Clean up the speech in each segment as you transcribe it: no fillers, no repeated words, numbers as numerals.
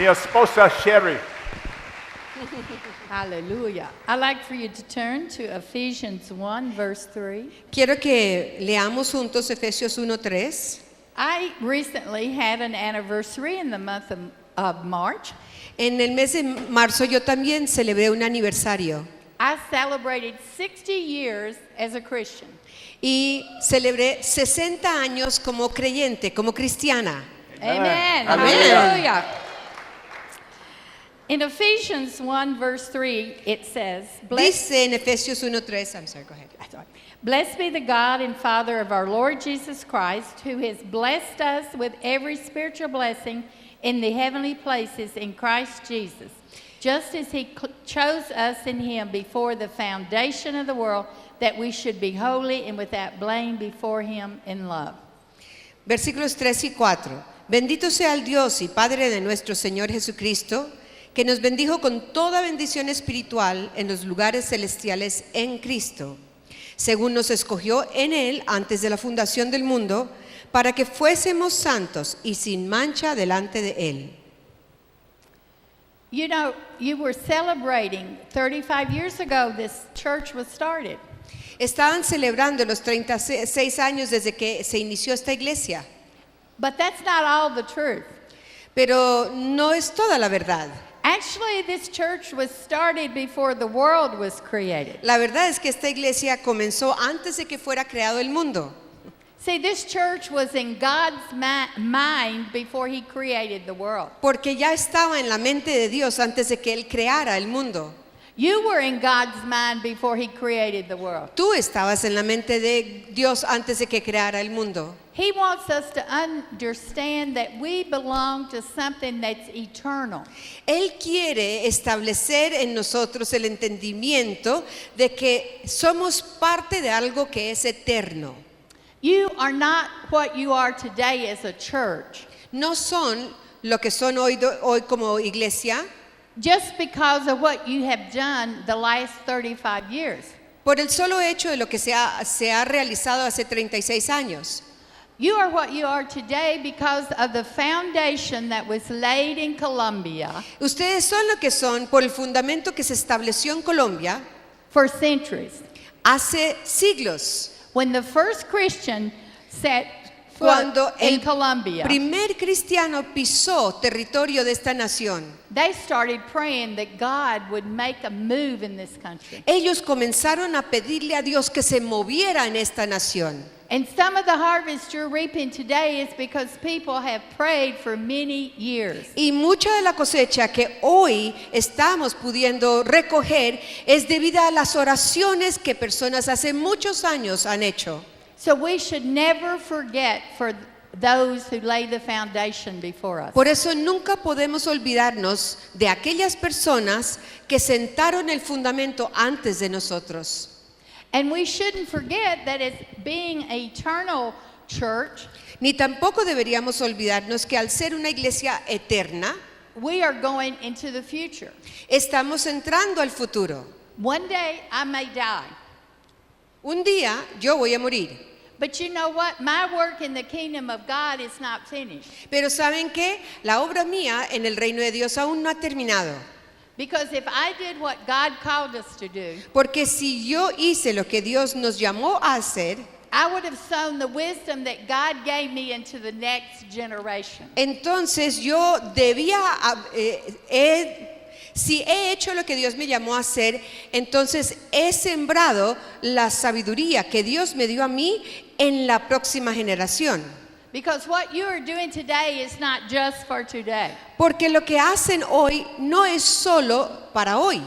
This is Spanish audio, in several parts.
mi esposa Sherry. Hallelujah. I'd like for you to turn to Ephesians 1, verse 3. Quiero que leamos juntos Efesios 1:3. I recently had an anniversary in the month of March. En el mes de marzo yo también celebré un aniversario I celebrated 60 years as a Christian. y celebré 60 años como creyente, como cristiana. Amen. Amen. Hallelujah. In Ephesians 1, verse 3, it says, Dice en Efesios 1:3, I'm sorry, go ahead. Blessed be the God and Father of our Lord Jesus Christ, who has blessed us with every spiritual blessing in the heavenly places in Christ Jesus, just as he chose us in him before the foundation of the world, that we should be holy and without blame before him in love. Versículos 3 y 4. Bendito sea el Dios y Padre de nuestro Señor Jesucristo, que nos bendijo con toda bendición espiritual en los lugares celestiales en Cristo, según nos escogió en Él antes de la fundación del mundo, para que fuésemos santos y sin mancha delante de Él. You know, you were celebrating 35 years ago this church was started. Estaban celebrando los 36 años desde que se inició esta iglesia, But that's not all the truth. pero no es toda la verdad. Actually, this church was started before the world was created. La verdad es que esta iglesia comenzó antes de que fuera creado el mundo. See, this church was in God's mind before he created the world. Porque ya estaba en la mente de Dios antes de que Él creara el mundo. You were in God's mind before he created the world. Tú estabas en la mente de Dios antes de que creara el mundo. He wants us to understand that we belong to something that's eternal. Él quiere establecer en nosotros el entendimiento de que somos parte de algo que es eterno. You are not what you are today as a church No son lo que son hoy como iglesia just because of what you have done the last 35 years. por el solo hecho de lo que se ha realizado hace 36 años. You are what you are today because of the foundation that was laid in Colombia Ustedes son lo que son por el fundamento que se estableció en Colombia for centuries. hace siglos. When the first Christian set foot Cuando in el Colombia, primer cristiano pisó territorio de esta nación, they started praying that God would make a move in this country. ellos comenzaron a pedirle a Dios que se moviera en esta nación. And some of the harvest you're reaping today is because people have prayed for many years. Y mucha de la cosecha que hoy estamos pudiendo recoger es debido a las oraciones que personas hace muchos años han hecho. So we should never forget for those who lay the foundation before us. Por eso nunca podemos olvidarnos de aquellas personas que sentaron el fundamento antes de nosotros. And we shouldn't forget that as being an eternal church, Ni tampoco deberíamos olvidarnos que al ser una iglesia eterna, we are going into the future. estamos entrando al futuro. One day I may die. Un día yo voy a morir. But you know what? My work in the kingdom of God is not finished. Pero ¿saben qué? La obra mía en el reino de Dios aún no ha terminado. Because if I did what God called us to do, Porque si yo hice lo que Dios nos llamó a hacer, I would have sown the wisdom that God gave me into the next generation. entonces yo debía, si he hecho lo que Dios me llamó a hacer, entonces he sembrado la sabiduría que Dios me dio a mí en la próxima generación. Because what you are doing today is not just for today. Porque lo que hacen hoy no es solo para hoy,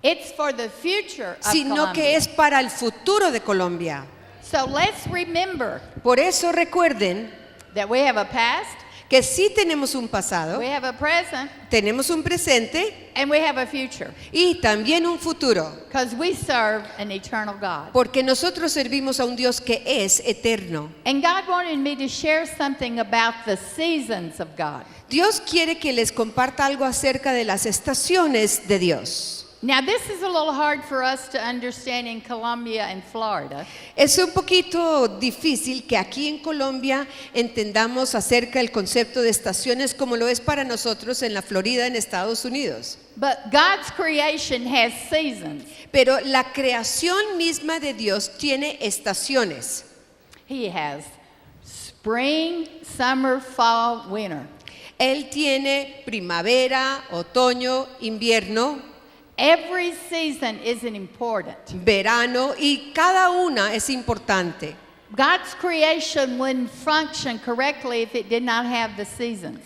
It's for the future of sino Colombia. que es para el futuro de Colombia. So let's remember Por eso recuerden that we have a past, que sí tenemos un pasado, we have a present, tenemos un presente and we have a future. y también un futuro. Because we serve an eternal God. Porque nosotros servimos a un Dios que es eterno. And God wanted me to share something about the seasons of God. Dios quiere que les comparta algo acerca de las estaciones de Dios. Now, this is a little hard for us to understand in Colombia and Florida. Es un poquito difícil que aquí en Colombia entendamos acerca del concepto de estaciones como lo es para nosotros en la Florida, en Estados Unidos. But God's creation has seasons. Pero la creación misma de Dios tiene estaciones. He has spring, summer, fall, winter. Él tiene primavera, otoño, invierno, Every season is important. verano, y cada una es importante. God's creation wouldn't function correctly if it did not have the seasons.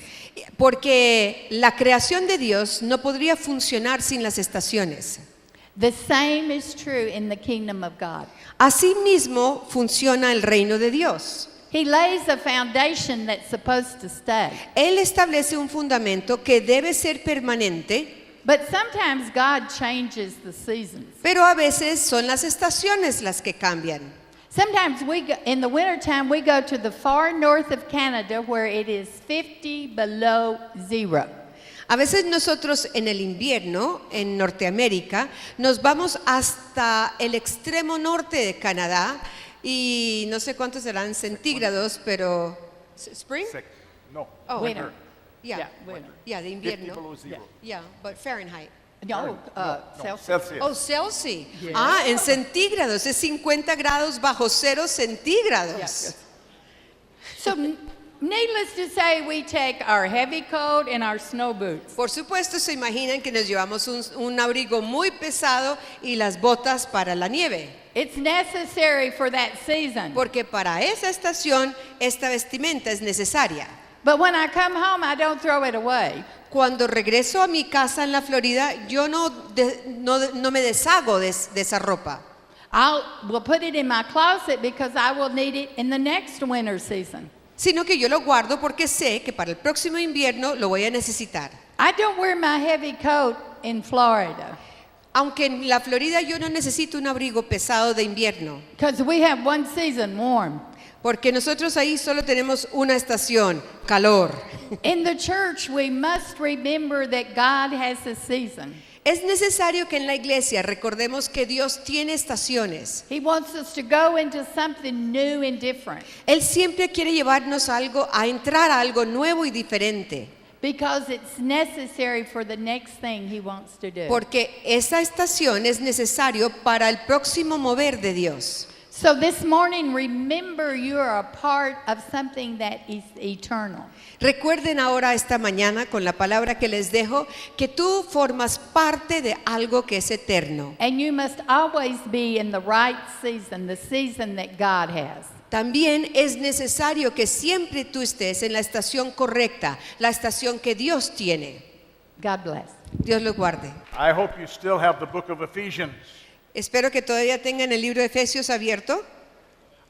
Porque la creación de Dios no podría funcionar sin las estaciones. The same is true in the kingdom of God. Asimismo funciona el reino de Dios. He lays a foundation that's supposed to stay. Él establece un fundamento que debe ser permanente, But sometimes God changes the seasons. pero a veces son las estaciones las que cambian. Sometimes in the wintertime, we go to the far north of Canada where it is 50 below zero. A veces nosotros en el invierno, en Norteamérica, nos vamos hasta el extremo norte de Canadá y no sé cuántos serán centígrados, pero... ¿Spring? No. Oh, Winter. Yeah, Yeah, winter. yeah, de 50 invierno. below zero. Yeah, but Fahrenheit. No, Celsius. Celsius. Oh, Celsius. Yeah. Ah, en centígrados, es 50 grados bajo cero centígrados. Yeah. So, needless to say, we take our heavy coat and our snow boots. Por supuesto, se imaginan que nos llevamos un abrigo muy pesado y las botas para la nieve, It's necessary for that season. porque para esa estación esta vestimenta es necesaria. But when I come home, I don't throw it away. Cuando regreso a mi casa en la Florida, yo no me deshago de esa ropa, We'll put it in my closet because I will need it in the next winter season. sino que yo lo guardo porque sé que para el próximo invierno lo voy a necesitar. I don't wear my heavy coat in Florida Aunque en la Florida yo no necesito un abrigo pesado de invierno, because we have one season warm. porque nosotros ahí solo tenemos una estación, calor. In the church, we must remember that God has a season. Es necesario que en la iglesia recordemos que Dios tiene estaciones. He wants us to go into something new and different Él siempre quiere llevarnos a entrar a algo nuevo y diferente, because it's necessary for the next thing He wants to do. porque esa estación es necesario para el próximo mover de Dios. So this morning, remember you are a part of something that is eternal. Recuerden ahora esta mañana con la palabra que les dejo que tú formas parte de algo que es eterno. And you must always be in the right season, the season that God has. También es necesario que siempre tú estés en la estación correcta, la estación que Dios tiene. God bless. Dios lo guarde. I hope you still have the book of Ephesians. Espero que todavía tengan el libro de Efesios abierto.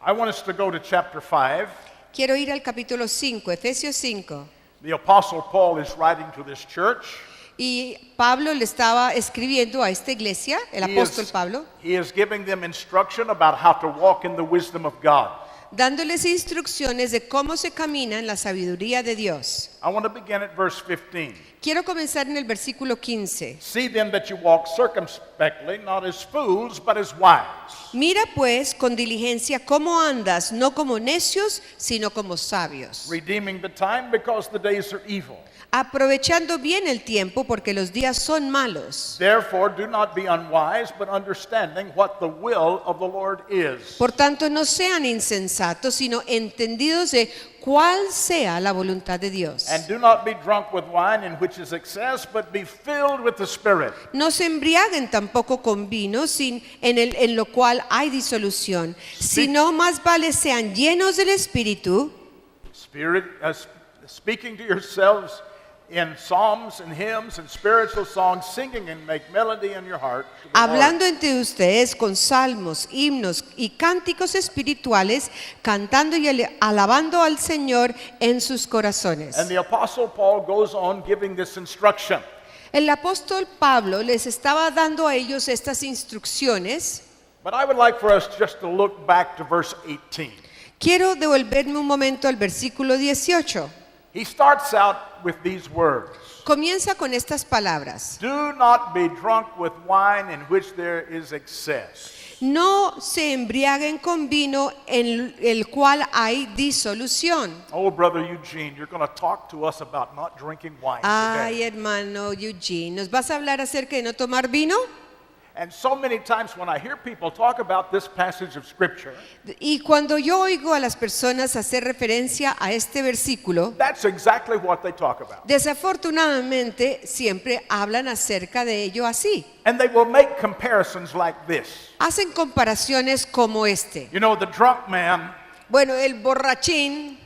I want us to go to chapter 5. Quiero ir al capítulo 5, Efesios 5. The Apostle Paul is writing to this church. Y Pablo le estaba escribiendo a esta iglesia, el apóstol Pablo, He is giving them instruction about how to walk in the wisdom of God. dándoles instrucciones de cómo se camina en la sabiduría de Dios. I want to begin at verse 15. Quiero comenzar en el versículo 15. See then that you walk circumspectly, not as fools, but as wise. Mira pues con diligencia cómo andas, no como necios, sino como sabios, Redeeming the time because the days are evil. aprovechando bien el tiempo porque los días son malos. Therefore, do not be unwise, but understanding what the will of the Lord is. Por tanto, no sean insensatos, sino entendidos de cuál sea la voluntad de Dios. And do not be drunk with wine, in which is excess, but be filled with the Spirit. No se embriaguen tampoco con vino, en lo cual hay disolución, sino más vale sean llenos del Espíritu, Speaking to yourselves in psalms and hymns and spiritual songs, singing and make melody in your heart to the Lord. hablando entre ustedes con salmos, himnos y cánticos espirituales, cantando y alabando al Señor en sus corazones. And the Apostle Paul goes on giving this instruction. El apóstol Pablo les estaba dando a ellos estas instrucciones. But I would like for us just to look back to verse 18. Quiero devolverme un momento al versículo 18. He starts out with these words. Comienza con estas palabras. Do not be drunk with wine in which there is excess. No se embriaguen con vino en el cual hay disolución. Oh, Brother Eugene, you're going to talk to us about not drinking wine Ay, today. hermano Eugene, ¿nos vas a hablar acerca de no tomar vino? And so many times when I hear people talk about this passage of Scripture, Y cuando yo oigo a las personas hacer referencia a este versículo, that's exactly what they talk about. desafortunadamente siempre hablan acerca de ello así. And they will make comparisons like this. Hacen comparaciones como este. You know, the drunk man, Bueno, el borrachín,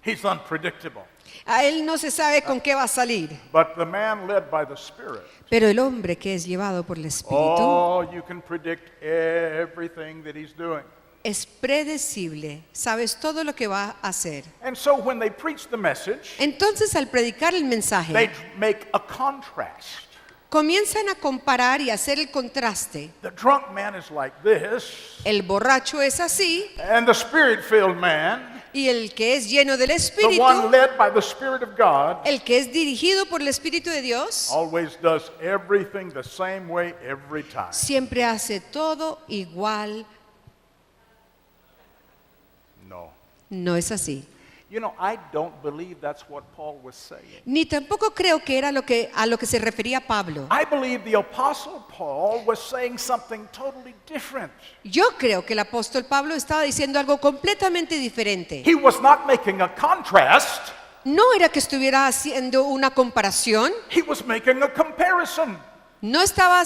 he's unpredictable. a él no se sabe con qué va a salir. But the man led by the Spirit, Pero el hombre que es llevado por el Espíritu oh, you can predict everything that he's doing. es predecible, sabes todo lo que va a hacer. And so when they preach the message, Entonces al predicar el they mensaje, make a contrast. comienzan a comparar y hacer el contraste. The drunk man is like this, El borracho es así and the Spirit-filled man, y el que es lleno del the Espíritu, one led by the Spirit of God, el que es dirigido por el Espíritu de Dios, always does everything the same way every time. siempre hace todo igual. No. No es así. You know, I don't believe that's what Paul was saying. Ni tampoco creo que era a lo que se refería Pablo. I believe the Apostle Paul was saying something totally different. Yo creo que el apóstol Pablo estaba diciendo algo completamente diferente. He was not making a contrast, No era que estuviera haciendo una comparación, he was making a comparison. no estaba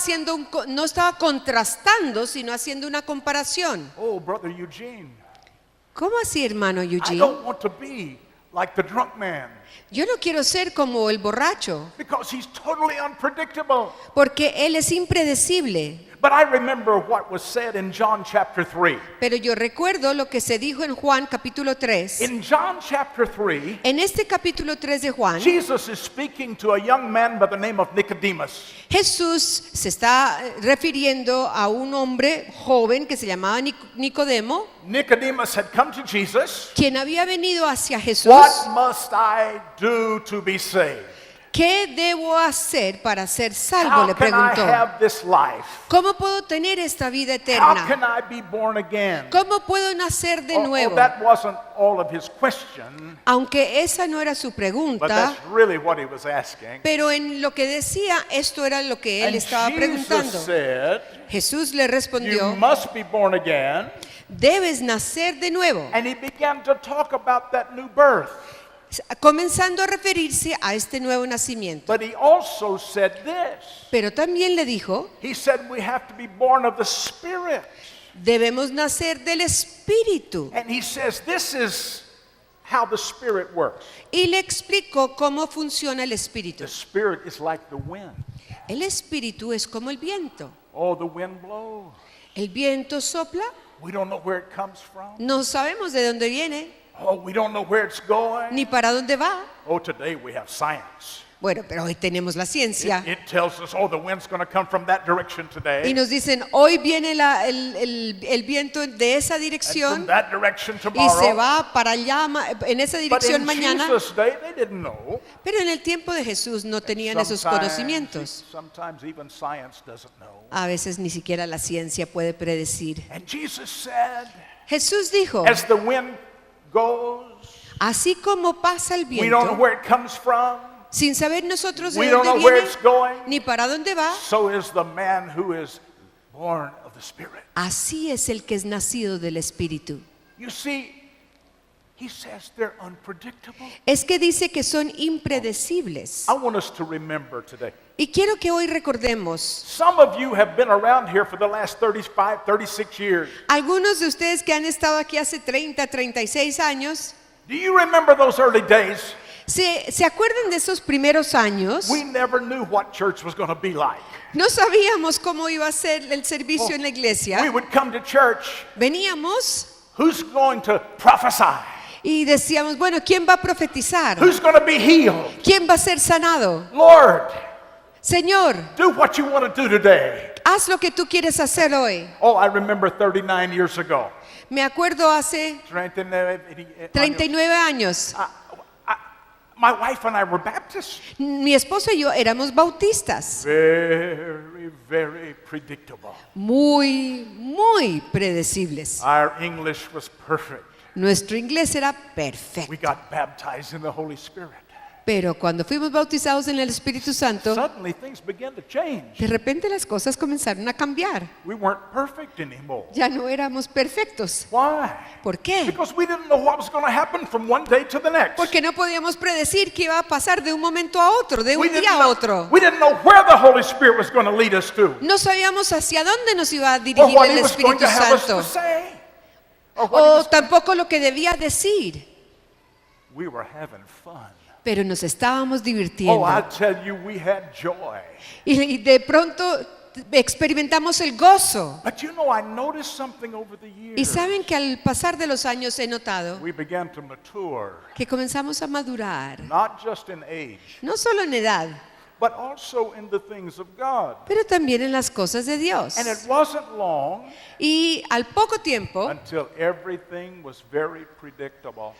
no estaba contrastando, sino haciendo una comparación. Oh, Brother Eugene, ¿Cómo así, hermano I Eugene? don't want to be like the drunk man Yo no quiero ser como el borracho, because he's totally unpredictable. porque él es impredecible. But I remember what was said in John chapter 3. Pero yo recuerdo lo que se dijo en Juan capítulo 3. In John chapter 3, En este capítulo 3 de Juan, Jesus is speaking to a young man by the name of Nicodemus. Jesús se está refiriendo a un hombre joven que se llamaba Nicodemo, Nicodemus had come to Jesus. quien había venido hacia Jesús. What must I do to be saved? ¿Qué debo hacer para ser salvo? How Le can I preguntó. have this life? ¿Cómo puedo tener esta vida How eterna? can I be born again? ¿Cómo puedo nacer de nuevo? That wasn't all of his question, Aunque esa no era su but pregunta, that's really what he was asking. pero en lo que decía, esto era lo que él And estaba Jesus preguntando. said, Jesús le you respondió, must be born again. debes nacer de nuevo, And he began to talk about that new birth. comenzando a referirse a este nuevo nacimiento. But he also said this. Pero también le dijo, He said we have to be born of the Spirit. debemos nacer del Espíritu. And he says this is how the Spirit works. Y le explicó cómo funciona el Espíritu. The Spirit is like the wind. El Espíritu es como el viento. Oh, the wind blows. El viento sopla, We don't know where it comes from. no sabemos de dónde viene, Oh, we don't know where it's going. ni para dónde va. Oh, today we have science. Bueno, pero hoy tenemos la ciencia. It tells us, oh, the wind's going to come from that direction Y today. nos dicen, hoy viene el viento de esa And from dirección that direction y se tomorrow. va para allá en esa But dirección in mañana. Jesus' day, they didn't know. Pero en el tiempo de Jesús no tenían esos conocimientos. Sometimes even science doesn't know. A veces ni siquiera la ciencia puede predecir. And Jesus said, Jesús dijo, as the wind goes, así como pasa el we don't know viento, where it comes from, sin saber nosotros de we don't dónde know where viene it's going. ni para dónde va, So is the man who is born of the Spirit. así es el que es nacido del Espíritu. You see, he says they're unpredictable. Es que dice que son impredecibles. I want us to remember today. Y quiero que hoy recordemos, Some of you have been around here for the last 35, 36 years. algunos de ustedes que han estado aquí hace 30, 36 años, Do you remember those early days? ¿se acuerdan de esos primeros años? We never knew what church was going to be like. No sabíamos cómo iba a ser el servicio en la We iglesia. would come to church. Veníamos Who's going to prophesy? y decíamos, bueno, ¿quién va a profetizar? Who's going to be healed? ¿Quién va a ser sanado? Lord, Señor, do what you want to do today. haz lo que tú quieres hacer hoy. Oh, I remember 39 years ago. Me acuerdo hace 39 años. My wife and I were Baptists. Mi esposo y yo éramos bautistas. Very, very predictable. Muy predecibles. Our English was perfect. Nuestro inglés era We perfecto. got baptized in the Holy Spirit. Pero cuando fuimos bautizados en el Espíritu Santo, Suddenly things began to change. de repente las cosas comenzaron a cambiar. We weren't perfect anymore. Ya no éramos perfectos. Why? ¿Por qué? Because we didn't know what was going to happen from one day to the next. Porque no podíamos predecir qué iba a pasar de un momento a otro, de We un didn't día a know, otro. we didn't know where the Holy Spirit was going to lead us to, No sabíamos hacia dónde nos iba a or dirigir what el He was going Espíritu to have us to Santo, say, or what he o was- tampoco lo que debía decir. We were having fun. Pero nos estábamos Oh, divirtiendo. I tell you, we had joy. Y de pronto experimentamos el gozo. But you know, I noticed something over the years. Y saben que al pasar de los años he notado We began to mature, que comenzamos a madurar, not just in age, no solo en edad, but also in the things of God. pero también en las cosas de Dios. And it wasn't long Y al poco tiempo until everything was very predictable.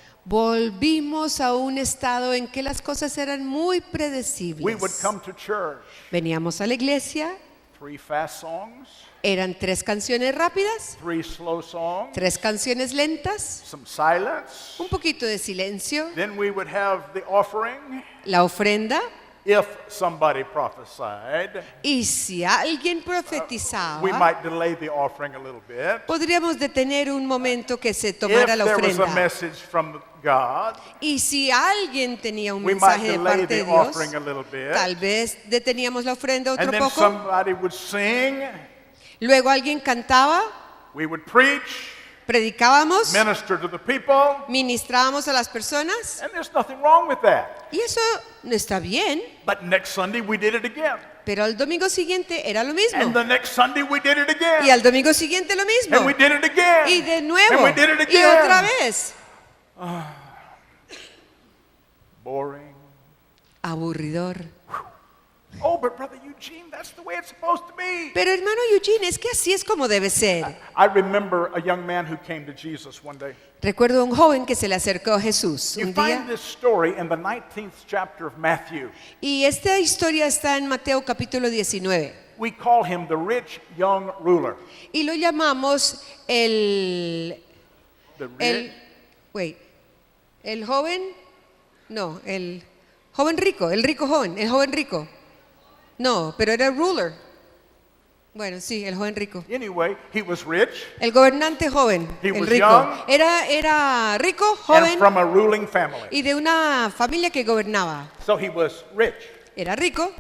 volvimos a un estado en que las cosas eran muy We would predecibles. come to church, Veníamos a la iglesia, 3 fast songs, eran 3 canciones rápidas, 3 slow songs, 3 canciones lentas, some silence. un poquito de silencio, Then we would have the offering la ofrenda, if somebody prophesied. y si alguien We profetizaba, might delay the offering a little bit. podríamos detener un momento que se If tomara la there was a ofrenda. message from God, Y si alguien tenía un we might mensaje de delay parte the de Dios, offering a little bit. tal vez deteníamos la ofrenda And otro then poco. somebody would sing, Luego alguien cantaba, we would preach, predicábamos, minister to the people, ministrábamos a las personas. and there's nothing wrong with that. Y eso no está bien, But next Sunday we did it again. pero al domingo siguiente era lo And mismo. the next Sunday we did it Y again. al domingo siguiente lo mismo. And we did it again. Y de And nuevo. we did it Y otra again. vez. Boring. Aburridor. Oh, but Brother Eugene, that's the way it's supposed to be. Pero hermano Eugene, es que así es como debe ser. I remember a young man who came to Jesus one day. Recuerdo a un joven que se le acercó a Jesús You un find día. this story in the 19th chapter of Matthew. Y esta historia está en Mateo capítulo 19. We call him the rich young ruler. Y lo llamamos el joven, no, el joven rico, el joven rico. No, pero era el ruler. Bueno, sí, el joven rico. Anyway, he was rich El gobernante joven, He el was rico. young. Era rico, and joven from a ruling family. y de una familia que gobernaba. So he was rich Era rico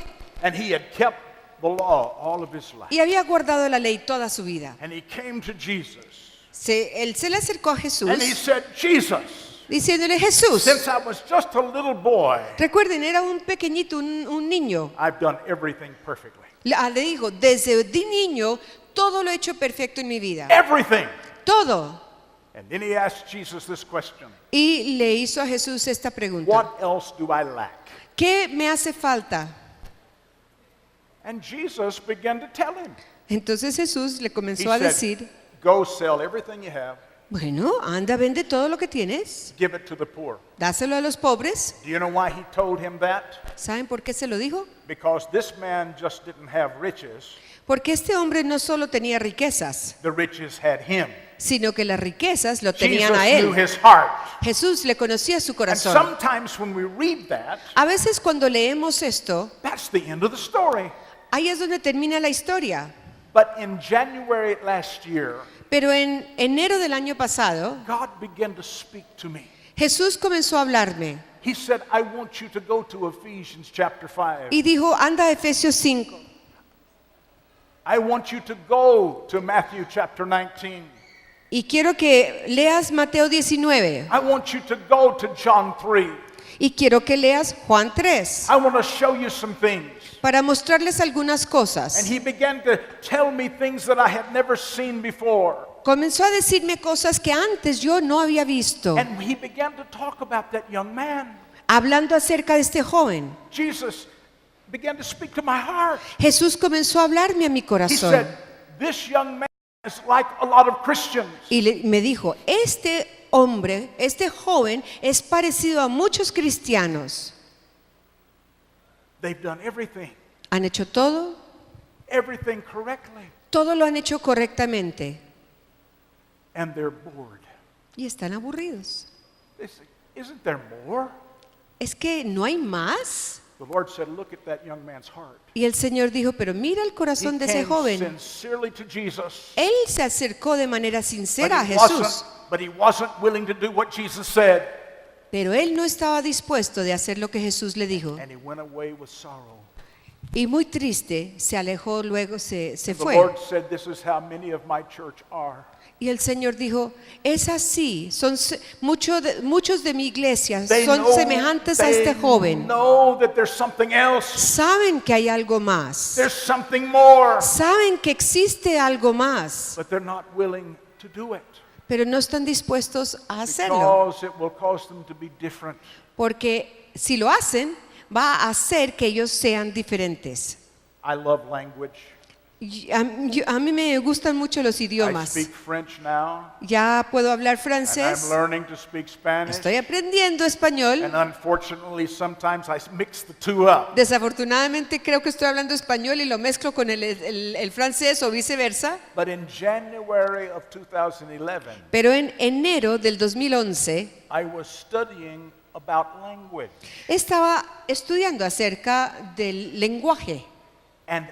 and he had kept the law all of his life. y había guardado la ley toda su vida. And he came to Jesus Él se le acercó a Jesús and he said, Jesus, diciéndole, Jesús, since I was just a little boy, recuerden, era un pequeñito, un niño. I've done everything perfectly. Le dijo, desde de niño, todo lo he hecho perfecto en mi vida. Everything. Todo. And then he asked Jesus this question. Y le hizo a Jesús esta pregunta. What else do I lack? ¿Qué me hace falta? And Jesus began to tell him. Entonces Jesús le He comenzó a said, decir, go sell everything you have, bueno, anda, vende todo lo que tienes, give it to the poor. dáselo a los pobres. Do you know why he told him that? ¿Saben por qué se lo dijo? Because this man just didn't have riches. Porque este hombre no solo tenía riquezas, The riches had him. sino que las riquezas lo Jesus tenían a knew él. his heart. Jesús le conocía su And corazón. sometimes when we read that, A veces cuando leemos esto, that's the end of the story. ahí es donde termina la historia. But in January last year, Pero en enero del año pasado, God began to speak to me. Jesús comenzó a hablarme He said, I want you to go to Ephesians chapter 5. y dijo, anda a Efesios 5. I want you to go to Matthew chapter 19. Y quiero que leas Mateo 19. I want you to go to John 3. Y quiero que leas Juan 3 I want to show you some things. para mostrarles algunas And cosas. he began to tell me things that I had never seen before. Comenzó a decirme cosas que antes yo no había visto, And he began to talk about that young man. hablando acerca de este joven. Jesus began to speak to my heart. Jesús comenzó a hablarme a mi He corazón said, this young man is like a lot of Christians. y me dijo, este hombre, este joven, es parecido a muchos cristianos. They've done everything Han hecho correctly, todo lo han hecho correctamente and they're bored. y están aburridos. They say, isn't there more? Es que no hay más. The Lord said, look at that young man's heart. Y el Señor dijo, pero mira el corazón He de ese came joven. sincerely to Jesus, Él se acercó de manera sincera a but Jesús, he wasn't willing to do what Jesus said, pero él no estaba dispuesto de hacer lo que Jesús le dijo. and he went away with sorrow. Y muy triste, se alejó, luego se The fue. Lord said, this is how many of my church are. Y el Señor dijo, es así, muchos de mi iglesia They son know- semejantes a they este joven. know that there's something else. Saben que hay algo más, There's something more, saben que existe algo más, but they're not willing to do it pero no están dispuestos a hacerlo, because it will cause them to be different. porque si lo hacen, va a hacer que ellos sean diferentes. I love language. Y a mí me gustan mucho los I idiomas. speak French now, Ya puedo hablar and francés, I'm learning to speak Spanish. estoy aprendiendo español. And unfortunately, sometimes I mix the two up. Desafortunadamente creo que estoy hablando español y lo mezclo con el francés o viceversa. But in January of 2011, Pero en enero del 2011 I was studying about language. estaba estudiando acerca del lenguaje. And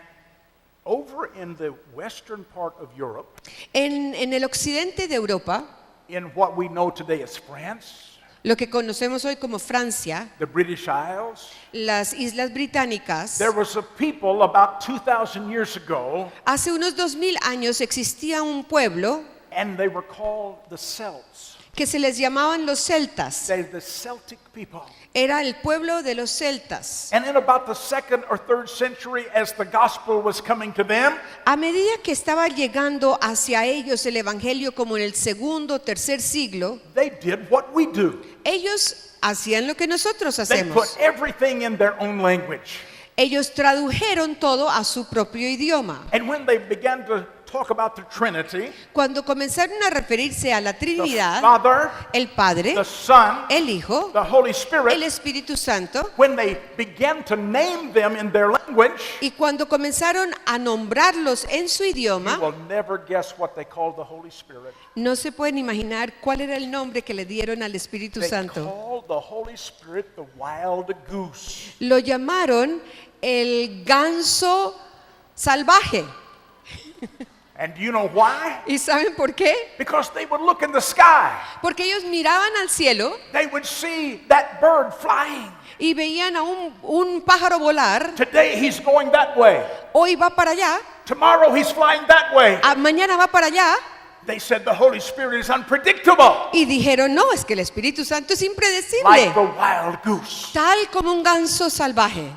over in the western part of Europe, En el occidente de Europa, in what we know today as France, lo que conocemos hoy como Francia, the British Isles, las Islas Británicas, there was a people about 2,000 years ago, hace unos 2000 años existía un pueblo and they were called the Celts. que se les llamaban los celtas. They're the Celtic people. Era el pueblo de los celtas. And in about the 2nd or 3rd century, as the gospel was coming to them, A medida que estaba llegando hacia ellos el evangelio como en el segundo o tercer siglo, they did what we do. ellos hacían lo que nosotros They put hacemos. everything in their own language. Ellos tradujeron todo a su propio idioma. And when they began to talk about the Trinity, Cuando comenzaron a referirse a la the Trinidad, Father, el Padre, the Son, el Hijo, the Holy el Spirit, Espíritu Santo, when they began to name them in their language, y cuando comenzaron a nombrarlos en su you idioma, will never guess what they called the Holy Spirit. no se pueden imaginar cuál era el nombre que le dieron al Espíritu They Santo. called the Holy Spirit the wild goose. Lo llamaron el ganso salvaje. And do you know why? ¿Y saben por qué? Because they would look in the sky. Porque ellos miraban al cielo They would see that bird flying. y veían a un pájaro volar. Today he's going that way. Hoy va para allá, Tomorrow he's flying that way. mañana va para allá. They said the Holy Spirit is unpredictable, Y dijeron, no, es que el Espíritu Santo es impredecible. like the wild goose. Tal como un ganso salvaje.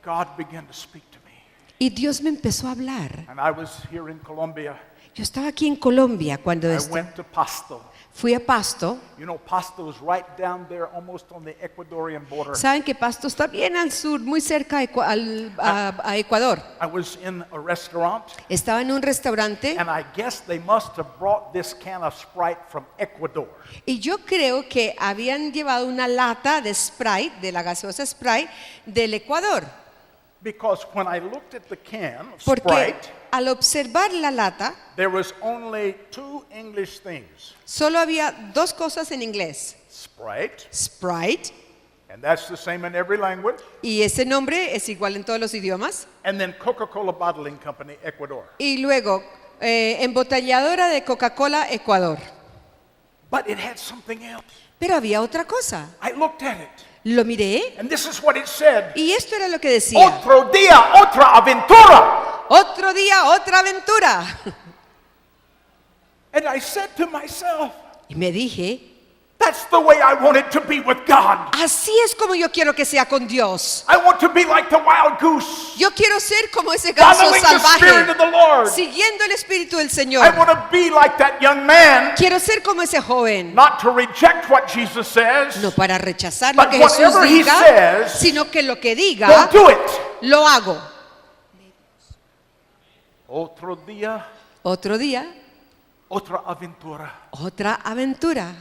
God began to speak to me. Y Dios me empezó a hablar. And I was here in Colombia. Yo estaba aquí en Colombia cuando I went to Pasto. fui a Pasto. You know, Pasto is right down there, almost on the Ecuadorian border. Saben que Pasto está bien al sur, muy cerca a Ecuador. I was in a restaurant, Estaba en un restaurante and I guess they must have brought this can of Sprite from Ecuador. y yo creo que habían llevado una lata de Sprite, de la gaseosa Sprite, del Ecuador. Because when I looked at the can of Porque Sprite, al observar la lata, there was only two English things. solo había dos cosas en inglés. Sprite, Sprite, and that's the same in every language, y ese nombre es igual en todos los idiomas. and then Coca-Cola Bottling Company, Ecuador. Y luego, embotelladora de Coca-Cola Ecuador. But it had something else. Pero había otra cosa. I looked at it, Lo miré and this is what it said. y esto era lo que decía. Otro día, otra aventura. Otro día, otra aventura. And I said to myself, Y me dije, that's the way I want it to be with God. así es como yo quiero que sea con Dios. I want to be like the wild goose, Yo quiero ser como ese ganso following the Spirit salvaje, of the Lord. siguiendo el Espíritu del I Señor. want to be like that young man, Quiero ser como ese joven, not to reject what Jesus says, no para rechazar lo but que Jesús whatever he diga, says, sino que lo que go diga, do it. lo hago. Otro día, Otro día, otra aventura. otra aventura.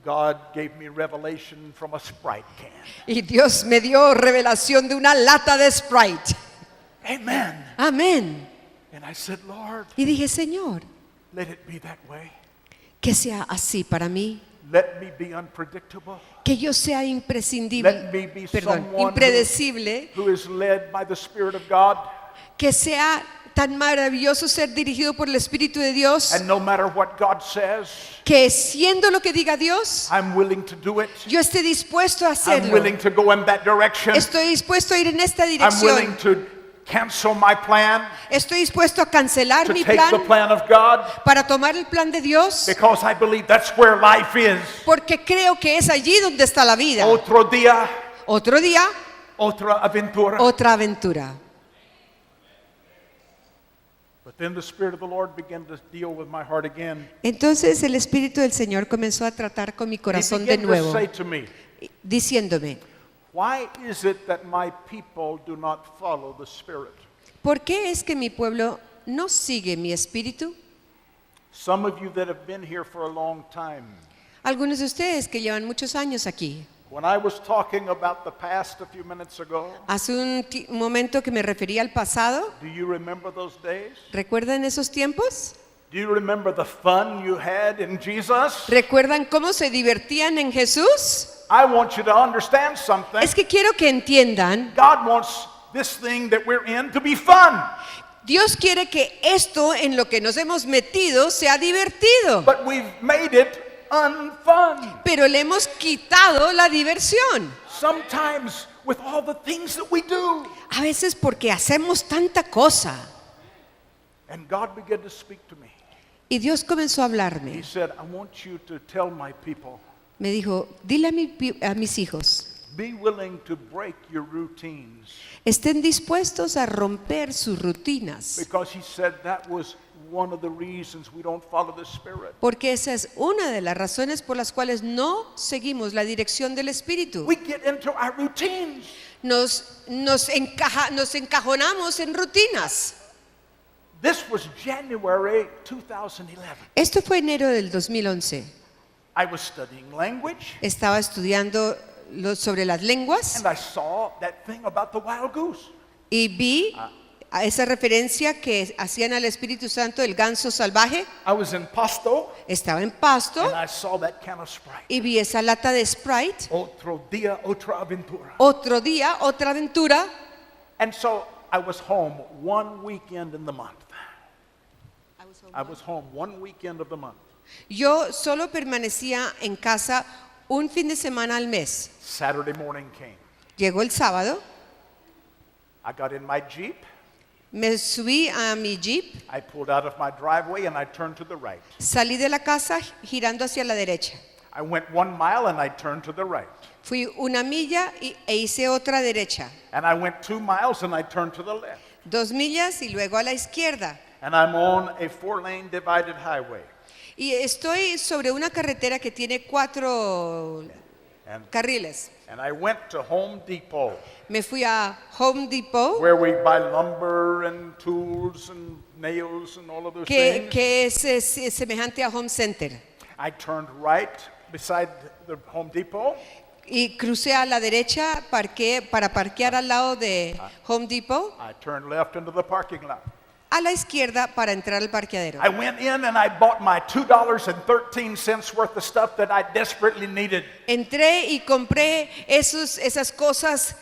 God gave me revelation from a Sprite can. Y Dios me dio revelación de una lata de Sprite. Amen. Amén. And I said, Lord, Y dije, Señor, let it be that way. que sea así para mí, Let me be unpredictable. que yo sea Let imprescindible, me be perdón, someone impredecible, who is led by the Spirit of God. que sea tan maravilloso ser dirigido por el Espíritu de Dios, And no matter what God says, que siendo lo que diga Dios, I'm willing to do it. yo esté dispuesto a I'm hacerlo. willing to go in that direction. Estoy dispuesto a ir en esta I'm willing dirección. to cancel my plan, Estoy dispuesto a cancelar to mi take the plan plan of God, para tomar el plan de Dios, because I believe that's where life is. porque creo que es allí donde está la vida. Otro día, Otro día, otra aventura. otra aventura. But then the Spirit of the Lord began to deal with my heart again. Entonces el Espíritu del Señor comenzó a tratar con mi He corazón de began to nuevo, say to me, diciéndome, why is it that my people do not follow the Spirit? ¿por qué es que mi pueblo no sigue mi espíritu? Some of you that have been here for a long time, Algunos de ustedes que llevan muchos años aquí. when I was talking about the past a few minutes ago, Hace un momento que me refería al pasado, do you remember those days? ¿recuerdan esos tiempos? Do you remember the fun you had in Jesus? ¿Recuerdan cómo se divertían en Jesús? I want you to understand something. Es que quiero que entiendan, God wants this thing that we're in to be fun. Dios quiere que esto en lo que nos hemos metido sea divertido, But we've made it unfun. pero le hemos quitado la diversión. Sometimes with all the things that we do. A veces porque hacemos tanta cosa. And God began to speak to me. Y Dios comenzó a He hablarme. said, I want you to tell my people, Me dijo, dile a mis hijos, be willing to break your routines. estén dispuestos a romper sus rutinas, Because he said that was one of the reasons we don't follow the Spirit. porque esa es una de las razones por las cuales no seguimos la dirección del Espíritu. We get into our routines. Nos encajonamos en rutinas. This was January 2011. Esto fue enero del 2011. I was studying language, Estaba estudiando sobre las lenguas and I saw that thing about the wild goose. y vi a esa referencia que hacían al Espíritu Santo del ganso salvaje. I was in Pasto, Estaba en Pasto and I saw that can of Sprite. y vi esa lata de Sprite. Otro día, otra aventura. Otro día, otra aventura. And so I was home one weekend in the month. I was home one weekend of the month. Yo solo permanecía en casa un fin de semana al mes. Saturday morning came. Llegó el sábado, I got in my Jeep. me subí a mi Jeep, I pulled out of my driveway and I turned to the right. salí de la casa girando hacia la derecha. I went 1 mile and I turned to the right. Fui una milla e hice otra derecha. And I went 2 miles and I turned to the left. 2 millas y luego a la izquierda. And I'm on a 4-lane divided highway. Y estoy sobre una carretera que tiene 4 And, carriles. and I went to Home Depot, Me fui a Home Depot, where we buy lumber and tools and nails and all of those que things. es semejante a Home Center. I turned right beside the Home Depot. Y crucé a la derecha para parquear al lado de Home Depot, I turned left into the parking lot. a la izquierda para entrar al parqueadero. I went in and I bought my $2.13 worth of stuff that I desperately needed. Entré y compré esas cosas.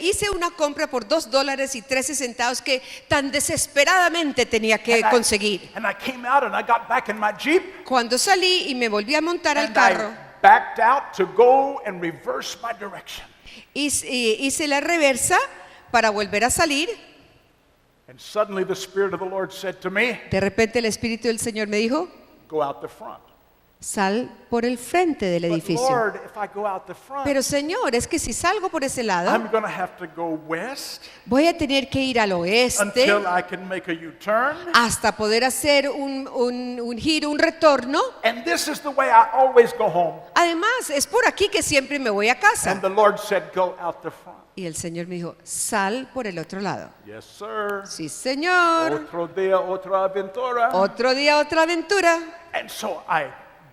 Hice una compra por $2.13 que tan desesperadamente tenía que conseguir. And I came out and I got back in my Jeep Cuando salí y me volví a montar al and carro, I backed out to go and reverse my direction. hice la reversa para volver a salir. And suddenly the Spirit of the Lord said to me, De repente el Espíritu del Señor me dijo, go out the front. sal por el frente del But edificio. Lord, if I go out the front, Pero Señor, es que si salgo por ese lado, I'm going to have to go west voy a tener que ir al oeste until I can make a U-turn. hasta poder hacer un giro, un retorno. And this is the way I always go home. Además, es por aquí que siempre me voy a And casa. the Lord said, go out the front. Y el Señor me dijo, sal por el otro lado. Yes, sir. Sí, Señor. Otro día, otra aventura. Otro día, otra aventura. And so I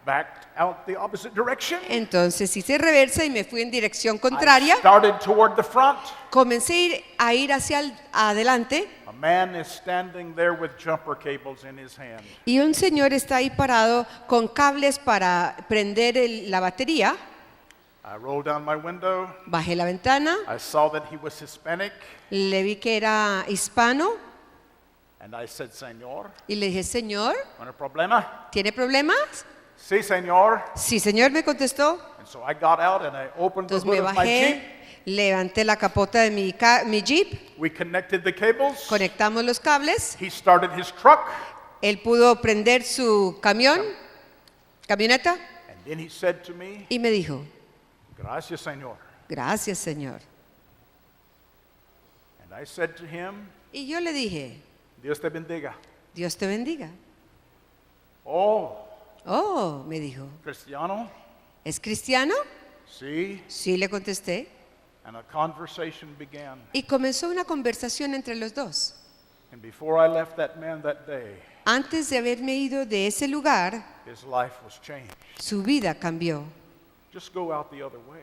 backed out the opposite direction. Entonces hice reversa y me fui en dirección I contraria. started toward the front. Comencé a ir hacia adelante A man is standing there with jumper cables in his hand. y un señor está ahí parado con cables para prender la batería. I rolled down my window. Bajé la ventana, I saw that he was Hispanic, le vi que era hispano and I said, Señor, y le dije, Señor, ¿un problema? ¿tiene problemas? Sí, Señor. Sí, Señor, me contestó. And so I got out and I opened the Entonces hood me of my Jeep. bajé, levanté la capota de mi Jeep, We connected the cables. conectamos los cables, He started his truck, él pudo prender su camioneta, and then he said to me, y me dijo, Gracias, Señor. gracias, Señor. And I said to him, Y yo le dije, Dios te bendiga. Dios te bendiga. Oh, Oh, me dijo, Cristiano? ¿es cristiano? Sí. Sí, le contesté. And a conversation began. Y comenzó una conversación entre los dos. And before I left that man that day, Antes de haberme ido de ese lugar, his life was changed. su vida cambió. Just go out the other way.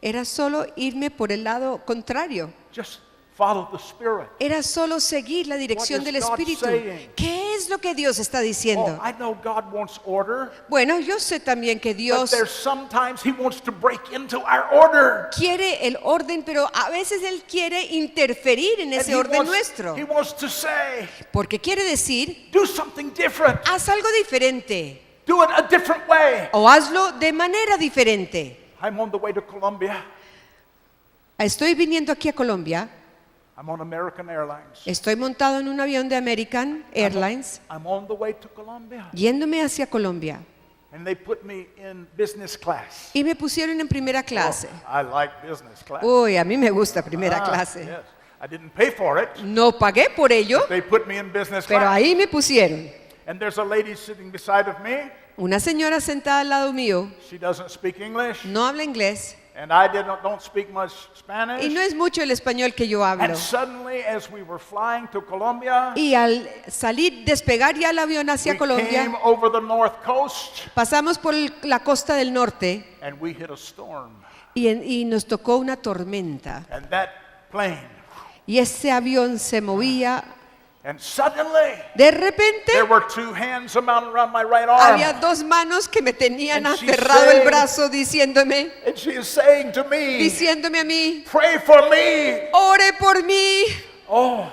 Era solo irme por el lado contrario. Just follow the Spirit. Era solo seguir la dirección What is del God Espíritu. saying? ¿Qué es lo que Dios está Oh, diciendo? I know God wants order, Bueno, yo sé también que but Dios there's sometimes He wants to break into our order. quiere el orden, pero a veces Él quiere interferir en And ese orden nuestro. He wants to say, Porque quiere decir, do something different. haz algo diferente Do it a different way. o hazlo de manera diferente. I'm on the way to Colombia. Estoy viniendo aquí a Colombia, I'm on American Airlines. estoy montado en un avión de American Airlines, I'm on the way to Colombia. yéndome hacia Colombia. And they put me in business class. Y me pusieron en primera clase. Oh, I like business class. Uy, a mí me gusta primera Ah, clase. yes. I didn't pay for it. No pagué por ello, They put me in business pero class. ahí me pusieron. And there's a lady sitting beside of me. Una señora sentada al lado mío, She doesn't speak English. no habla inglés And I don't speak much Spanish. y no es mucho el español que yo hablo. And suddenly, as we were flying to Colombia, Y al salir, despegar ya el avión hacia we Colombia, came over the north coast pasamos por la costa del norte and we hit a storm. y nos tocó una tormenta. And that plane, Y ese avión se movía. and suddenly, De repente there were two hands around my right había arm. dos manos que me tenían And she's aferrado el saying- brazo diciéndome And she is saying to me, a mí, pray for me. ore por mí. Oh,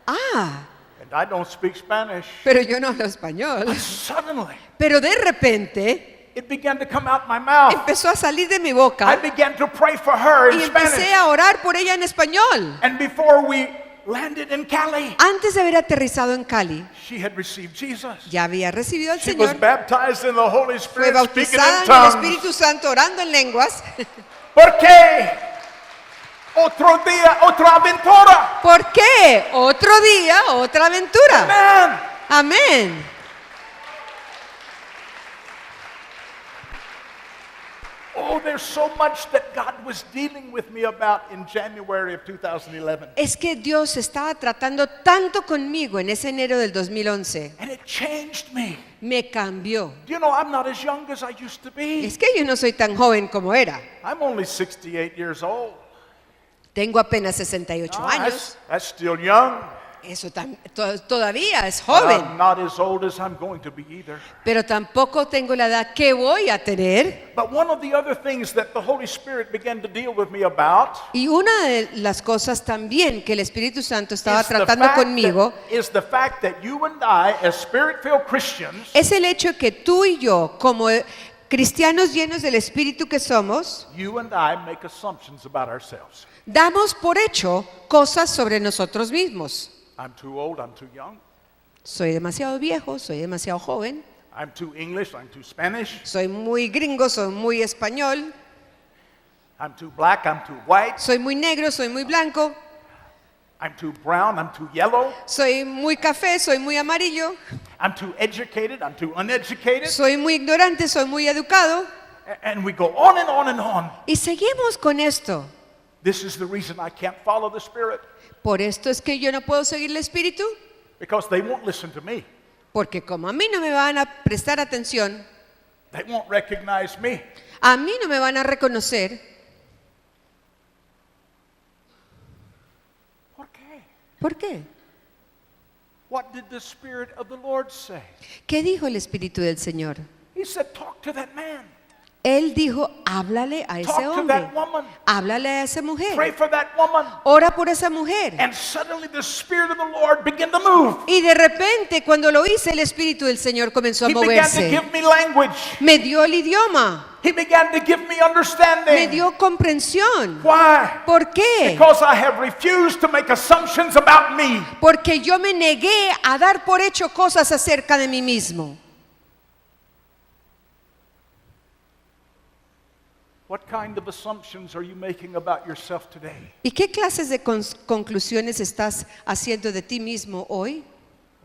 Ah, and I don't speak Spanish. pero yo no hablo español. Suddenly, Pero de repente it began to come out my mouth. empezó a salir de mi I boca began to pray for her in y empecé Spanish. a orar por ella en español. And before we landed in Cali, Antes de haber aterrizado en Cali, she had received Jesus. ya había recibido al She was Señor, baptized in the Holy fue Spirit, speaking bautizada in en el tongues. Espíritu Santo, orando en lenguas. ¿Por qué? Otro día, otra aventura. ¿Por qué? Otro día, otra aventura. Man, Amén. oh, there's so much that God was dealing with me about in January of 2011. Es que Dios estaba tratando tanto conmigo en ese enero del 2011. And it changed me. Me cambió. Do you know, I'm not as young as I used to be. Es que yo no soy tan joven como era. I'm only 68 years old. Tengo apenas 68 Ah, años. that's still young. Eso todavía es But joven. I'm not as old as I'm going to be either. Pero tampoco tengo la edad que voy a tener. But one of the other things that the Holy Spirit began to deal with me about Y una de las cosas también que el Espíritu Santo estaba is the tratando fact conmigo is the fact that you and I, as Spirit-filled Christians, es el hecho que tú y yo, como cristianos llenos del Espíritu que somos, you and I make assumptions about ourselves. damos por hecho cosas sobre nosotros mismos. I'm too old, I'm too young. Soy demasiado viejo, soy demasiado joven, I'm too English, I'm too Spanish. soy muy gringo, soy muy español, I'm too black, I'm too white. soy muy negro, soy muy blanco, I'm too brown, I'm too yellow. soy muy café, soy muy amarillo, I'm too educated, I'm too uneducated. soy muy ignorante, soy muy educado. And we go on and on and on. Y seguimos con esto. This is the reason I can't follow the Spirit, Por esto es que yo no puedo seguir el Espíritu, because they won't listen to me. porque como a mí no me van a prestar atención, They won't recognize me. A mí no me van a reconocer. ¿Por qué? ¿Por qué? What did the Spirit of the Lord say? ¿Qué dijo el Espíritu del Señor? He said, talk to that man. Él dijo, háblale a ese Talk to hombre, that woman. háblale a esa Pray mujer, for that woman. ora por esa mujer. And suddenly the Spirit of the Lord began to move. Y de repente, cuando lo hice, el Espíritu del Señor comenzó a He began to moverse. give me language. Me dio el idioma, He began to give me understanding. me dio comprensión. Why? ¿Por qué? Because I have refused to make assumptions about me. Porque yo me negué a dar por hecho cosas acerca de mí mismo. What kind of assumptions are you making about yourself today? ¿Y qué clases de conclusiones estás haciendo de ti mismo hoy?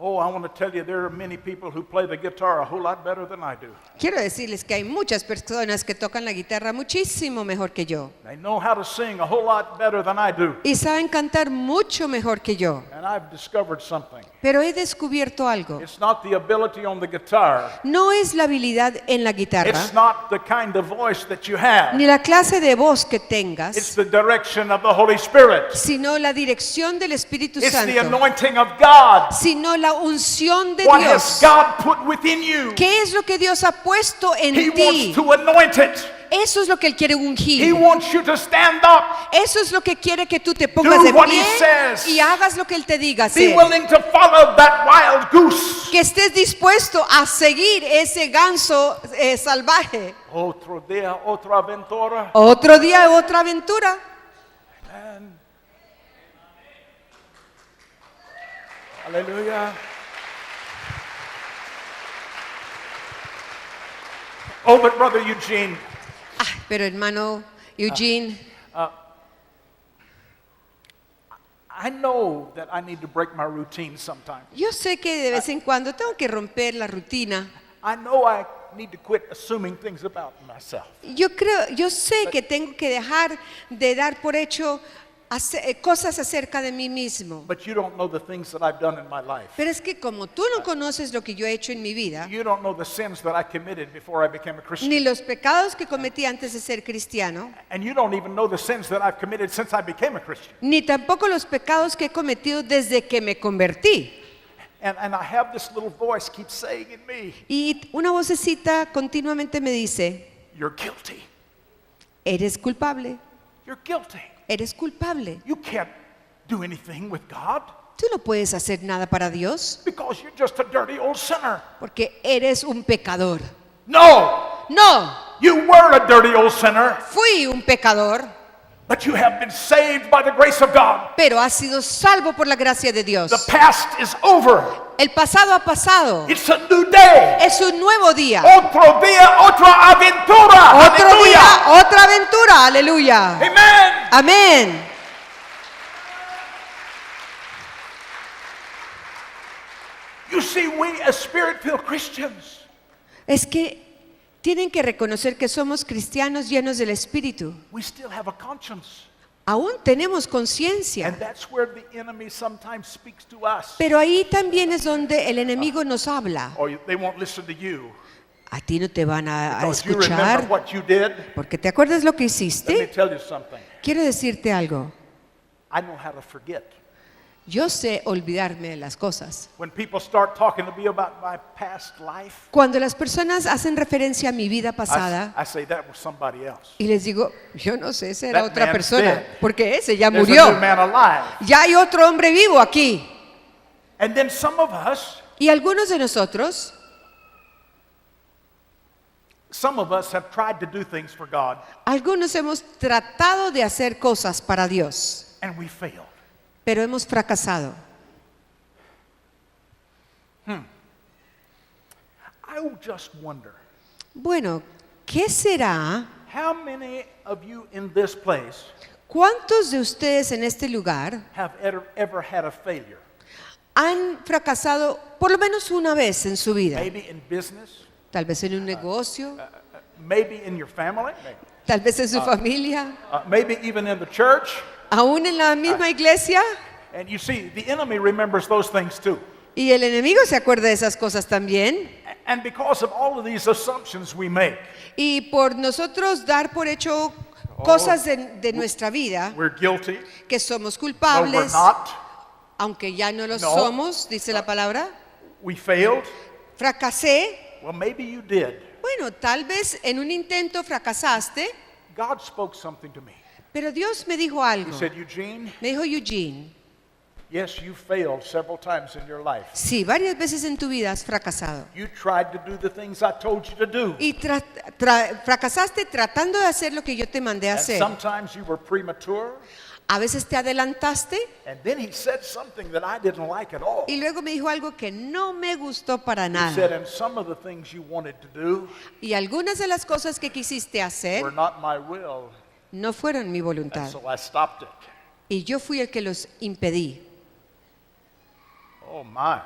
Oh, I want to tell you, there are many people who play the guitar a whole lot better than I do. Quiero decirles que hay muchas personas que tocan la guitarra muchísimo mejor que yo. They know how to sing a whole lot better than I do. Y saben cantar mucho mejor que yo. And I've discovered something. Pero he descubierto algo. It's not the ability on the guitar. No es la habilidad en la guitarra, It's not the kind of voice that you have. ni la clase de voz que It's tengas, the direction of the Holy Spirit. sino la dirección del Espíritu It's the Santo, anointing of God. sino la unción de What has Dios. God put within you? ¿Qué es lo que Dios ha puesto en He ti? wants to anoint it. Eso es lo que Él quiere He ungir. wants you to stand up. Eso es lo que quiere que tú te pongas Do de what pie He says. y hagas lo que Él te diga Be hacer. willing to follow that wild goose. Que estés dispuesto a seguir ese ganso salvaje. Otro día, otra aventura. Otro día, otra aventura. And hallelujah. Oh, but Brother Eugene, Pero hermano Eugene, I know that I need to break my routine sometimes. yo sé que de vez en cuando tengo que romper la rutina. I know I need to quit assuming things about myself. Yo sé que tengo que dejar de dar por hecho cosas acerca de mí mismo. But you don't know the things that I've done in my life. Pero es que como tú no conoces lo que yo he hecho en mi vida, You don't know the sins that I committed before I became a Christian. ni los pecados que cometí antes de ser cristiano, And you don't even know the sins that I've committed since I became a Christian. ni tampoco los pecados que he cometido desde que me convertí. And I have this little voice keeps saying in me, Y una vocecita continuamente me dice, you're guilty. eres culpable, You're guilty. eres culpable. You can't do anything with God Tú no puedes hacer nada para Dios because you're just a dirty old sinner. porque eres un pecador. No, No, you were a dirty old sinner, fui un pecador, but you have been saved by the grace of God. pero has sido salvo por la gracia de Dios. The past is over. El pasado ha pasado. It's a new day. Es un nuevo día. Otro día, otra aventura. Otro Aleluya. día, otra aventura. Aleluya. Amen. Amén. You see, we as Spirit-filled Christians, Es que tienen que reconocer que somos cristianos llenos del Espíritu. we still have a conscience. Aún tenemos conciencia. And that's where the enemy sometimes speaks to us. Pero ahí también es donde el enemigo nos habla. Or they won't listen to you. A ti no te van a Because you remember escuchar what you did. porque te acuerdas lo que Let me hiciste. tell you something. Quiero decirte algo. I know how to forget. Yo sé olvidarme de las cosas. When people start talking to me about my past life, Cuando las personas hacen referencia a mi vida I pasada say that was somebody else. y les digo, yo no sé, será That otra man's persona, dead. porque ese ya There's a murió. new man alive. Ya hay otro hombre vivo aquí. And then some of us Y algunos de nosotros, have tried to do things for God algunos hemos tratado de hacer cosas para Dios, and we failed. pero hemos fracasado. I just wonder, Bueno, ¿qué será? how many of you in this place ¿Cuántos de ustedes en este lugar have ever had a failure? han fracasado por lo menos una vez en su vida? Maybe in business, Tal vez en un negocio, maybe in your family, tal vez en su familia, maybe even in the church. aún en la misma iglesia. And you see, the enemy remembers those things too. Y el enemigo se acuerda de esas cosas también. And because of all of these assumptions we make, Y por nosotros dar por hecho cosas de nuestra vida, we're guilty. que somos No, we're culpables, not. aunque ya no lo No. somos, dice la palabra. We failed. Fracasé. Well, maybe you did. Bueno, tal vez en un intento fracasaste, God spoke something to me. pero Dios me dijo He algo. said, Eugene, Me dijo Eugene, yes, you failed several times in your life. sí, varias veces en tu vida has fracasado. You tried to do the things I told you to do. Y fracasaste tratando de hacer lo que yo te mandé a And hacer. sometimes you were premature. A veces te adelantaste And then he said something that I didn't like at all. y luego me dijo algo que no me gustó para He said, nada. and some of the things you wanted to do Y algunas de las cosas que quisiste hacer were not my will. no fueron mi And voluntad. so I stopped it. Y yo fui el que los impedí. Oh my.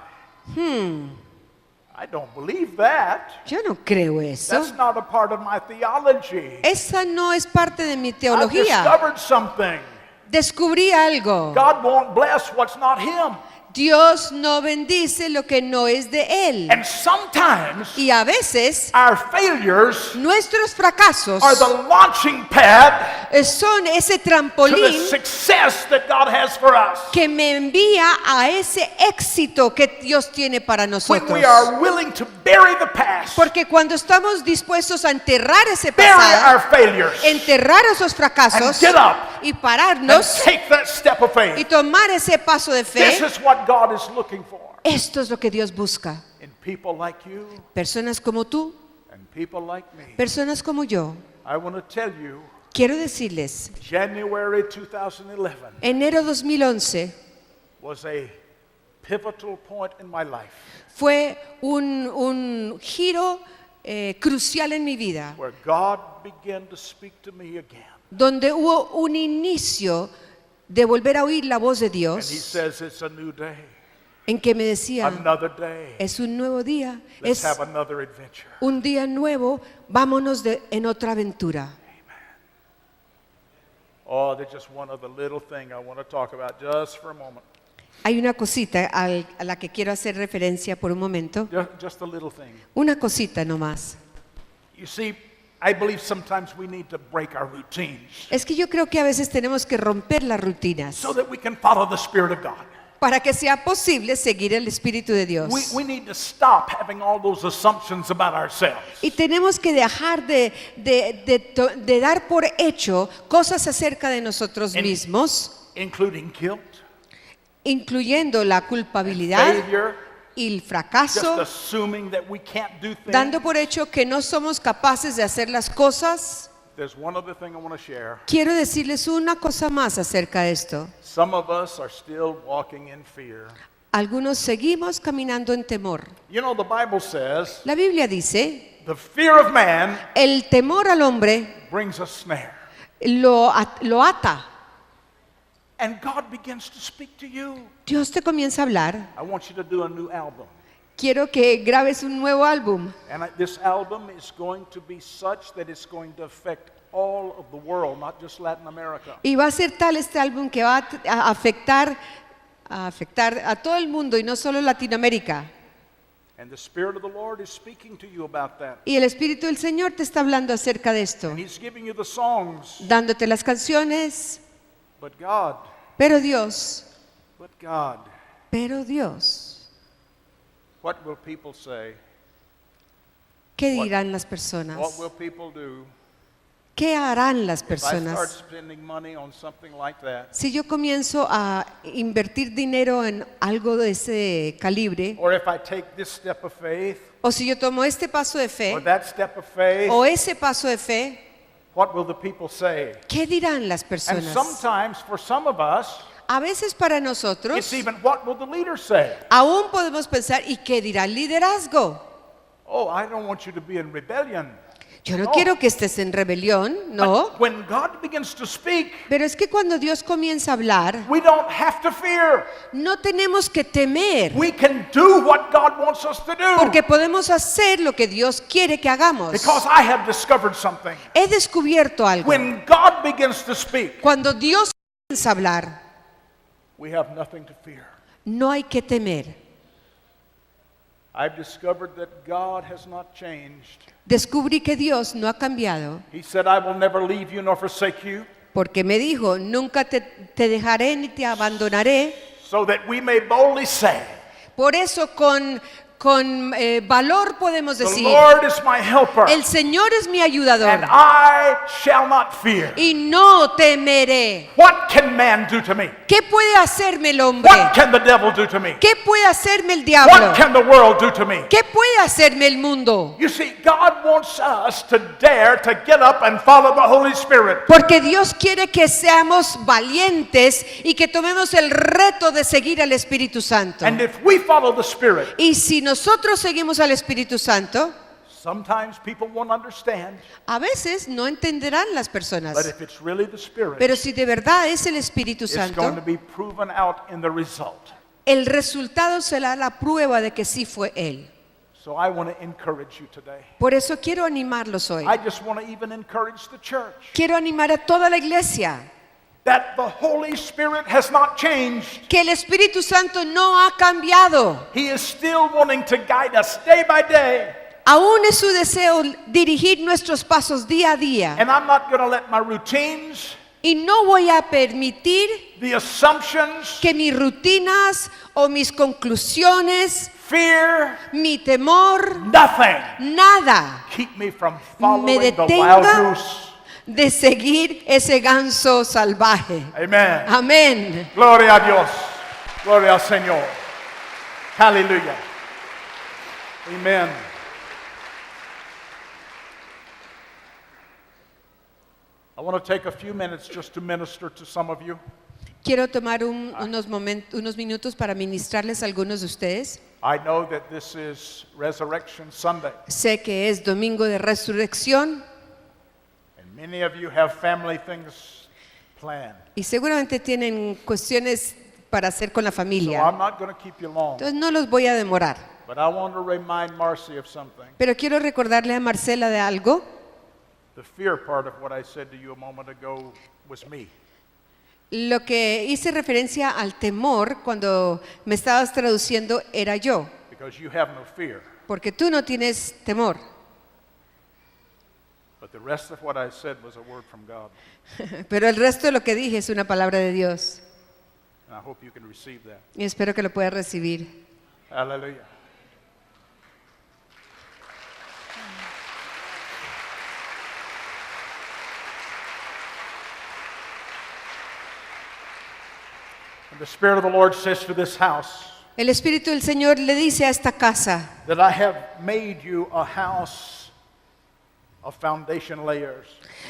I don't believe that. Yo no creo eso. That's not a part of my theology. Esa no es parte de mi I've teología. discovered something. Descubrí algo. God won't bless what's not him. Dios no bendice lo que no es de Él. And sometimes Y a veces our failures nuestros fracasos are the launching pad son ese to the trampolín success that God has for us. que me envía a ese éxito que Dios tiene para When nosotros. we are willing to bury the past, Porque cuando estamos dispuestos a enterrar ese bury pasado, our failures, enterrar esos fracasos and get up y and pararnos take that step of y faith. tomar ese paso de fe, This is what God is looking for esto es lo que Dios busca. in people like you Personas como tú, and people like me. personas como yo. I want to tell you, Quiero decirles, January 2011 enero 2011 was a pivotal point in my life fue un giro crucial en mi vida, where God began to speak to me again. donde hubo un inicio de volver a oír la voz de And He Dios, says it's a new day, en que me decía, another day. es un nuevo día, Let's es have another adventure. un día nuevo, vámonos en otra aventura. Oh, there's just one other little thing I want to talk about just for a moment. Hay una cosita a la que quiero hacer referencia por un momento, Just a little thing. una cosita nomás. You see, I believe sometimes we need to break our routines Es que yo creo que a veces tenemos que romper las rutinas so that we can follow the Spirit of God. para que sea posible seguir el Espíritu de Dios. We need to stop having all those assumptions about ourselves. Y tenemos que dejar de dar por hecho cosas acerca de nosotros And- mismos, Including guilt, incluyendo la culpabilidad failure, y el just fracaso, assuming that we can't do things. dando por hecho que no somos capaces de hacer las cosas. There's one other thing I want to share. Quiero decirles una cosa más acerca de esto. Some of us are still walking in fear. Algunos seguimos caminando en temor. You know, the Bible says La Biblia dice, the fear of man el temor al hombre brings a snare. lo ata. And God begins to speak to you. Dios te comienza a hablar. I want you to do a new album. Quiero que grabes un nuevo álbum. And this album is going to be such that it's going to affect all of the world, not just Latin America. Y va a ser tal este álbum que va a afectar a todo el mundo y no solo Latinoamérica. And the Spirit of the Lord is speaking to you about that. Y el Espíritu del Señor te está hablando acerca de esto, And He's giving you the songs. dándote las canciones. But God, Pero Dios, what will people say? ¿qué What- dirán las What personas? will people do ¿Qué harán las if I start personas? spending money on something like that? Si yo comienzo a invertir dinero en algo de ese calibre, Or if I take this step of faith, o si yo tomo este paso de or fe, that step of faith, o ese paso de fe, what will the people say? ¿qué dirán las And personas? sometimes, for some of us, A veces para nosotros, it's even what will the leader say? aún podemos pensar, ¿y qué dirá el liderazgo? Oh, I don't want you to be in rebellion. Yo no No. quiero que estés en rebelión, no. But when God begins to speak, Pero es que cuando Dios comienza a hablar, we don't have to fear. no tenemos que temer, We can do what God wants us to do. porque podemos hacer lo que Dios quiere que hagamos. Because I have discovered something. He descubierto algo. When God begins to speak, Cuando Dios comienza a hablar, we have nothing to fear. no hay que temer. I've discovered that God has not changed. Descubrí que Dios no ha cambiado, He said, I will never leave you nor forsake you, porque me dijo, nunca te dejaré ni te abandonaré. so that we may boldly say, Por eso con valor podemos the decir, Lord is my helper, el Señor es mi and ayudador I shall not fear. y no temeré. What can man do to me? ¿Qué puede hacerme el hombre? What can the devil do to me? ¿Qué puede hacerme el diablo? What can the world do to me? ¿Qué puede hacerme el mundo? You see, God wants us to dare to get up and follow the Holy Spirit. Porque Dios quiere que seamos valientes y que tomemos el reto de seguir al Espíritu Santo. And if we follow the Spirit, Y si nosotros seguimos al Espíritu Santo, sometimes people won't understand, a veces no entenderán las personas. but if it's really the Spirit, Pero si de verdad es el Espíritu it's going to Santo, be proven out in the result. el resultado será la prueba de que sí fue Él. So I want to encourage you today. Por eso quiero animarlos hoy. I just want to even encourage the church Quiero animar a toda la iglesia that the Holy Spirit has not changed. que el Espíritu Santo no ha cambiado. He is still wanting to guide us day by day. Aún es su deseo dirigir nuestros pasos día a día. And I'm not going to let my routines, Y no voy a permitir the assumptions, que mis rutinas o mis conclusiones, fear, mi temor, nothing nada keep me from me following the wild detenga goose. de seguir ese ganso salvaje. Amen. Amén. Gloria a Dios. Gloria al Señor. Hallelujah. Amen. I want to take a few minutes just to minister to some of you. Quiero tomar unos minutos para ministrarles a algunos de ustedes. I know that this is Resurrection Sunday, Sé que es domingo de resurrección and many of you have family things planned. y seguramente tienen cuestiones para hacer con la So familia. I'm not going to keep you long, Entonces no los voy a demorar. but I want to remind Marcy of something. Pero quiero recordarle a Marcela de algo. The fear part of what I said to you a moment ago was me. Lo que hice referencia al temor cuando me estabas traduciendo era yo, Because you have no fear. porque tú no tienes temor. But the rest of what I said was a word from God. Pero el resto de lo que dije es una palabra de Dios And I hope you can receive that. y espero que lo puedas recibir. Hallelujah. And the Spirit of the Lord says to this house El Espíritu del Señor le dice a esta casa that I have made you a house of foundation layers.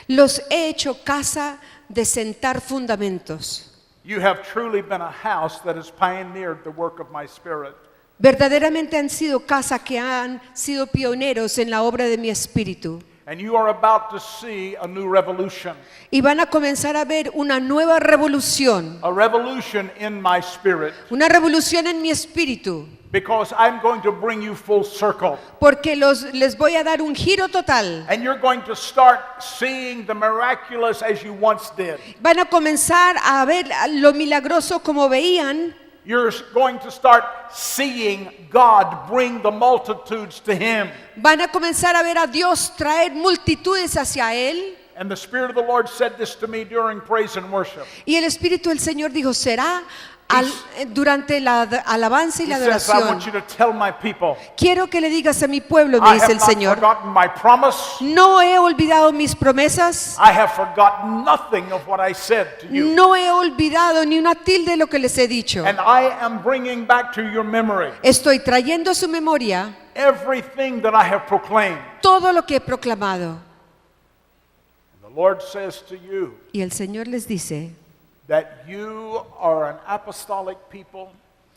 los he hecho casa de sentar fundamentos. You have truly been a house that has pioneered the work of my Spirit. Verdaderamente han sido casa que han sido pioneros en la obra de mi espíritu. And you are about to see a new revolution. Y van a comenzar a ver una nueva revolución. A revolution in my spirit. Una revolución en mi espíritu. Because I'm going to bring you full circle. Porque les voy a dar un giro total. And you're going to start seeing the miraculous as you once did. Van a comenzar a ver lo milagroso como veían. You're going to start seeing God bring the multitudes to Him. Van a comenzar a ver a Dios traer multitudes hacia Él. And the Spirit of the Lord said this to me during praise and worship. Y el Espíritu del Señor dijo, será durante la alabanza y He la says, I want adoración. you to tell my people, Quiero que le digas a mi pueblo, me I dice have el not Señor, forgotten my promise. no he olvidado mis promesas, I have forgotten nothing of what I said to you. no he olvidado ni una tilde de lo que les he dicho. And I am bringing back to your memory Estoy trayendo a su memoria everything that I have proclaimed. todo lo que he proclamado. And the Lord says to you Y el Señor les dice, that you are an apostolic people.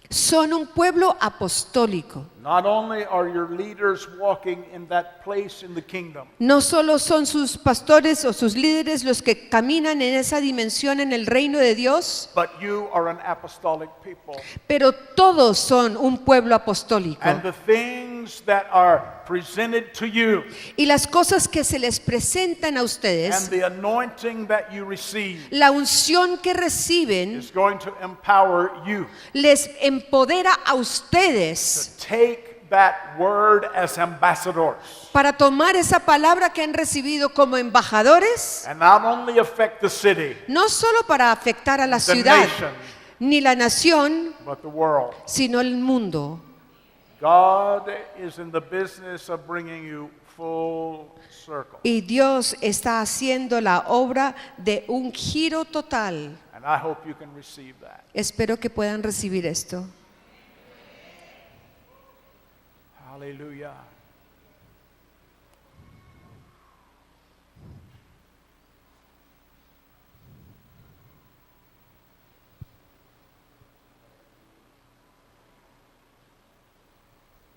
son un pueblo apostólico. Not only are your leaders walking in that place in the kingdom, No solo son sus pastores o sus líderes los que caminan en esa dimensión en el reino de Dios, but you are an apostolic people. pero todos son un pueblo apostólico. And the things that are presented to you Y las cosas que se les presentan a and ustedes, the anointing that you receive la unción que reciben, is going to empower you les empodera a to ustedes take that word as ambassadors. Para tomar esa palabra que han recibido como embajadores, And not only affect the city, no solo para afectar a la the ciudad, nation, ni la nación, but the world. sino el mundo. God is in the business of bringing you full circle. Y Dios está haciendo la obra de un giro total. And I hope you can receive that. Espero que puedan recibir esto. Hallelujah.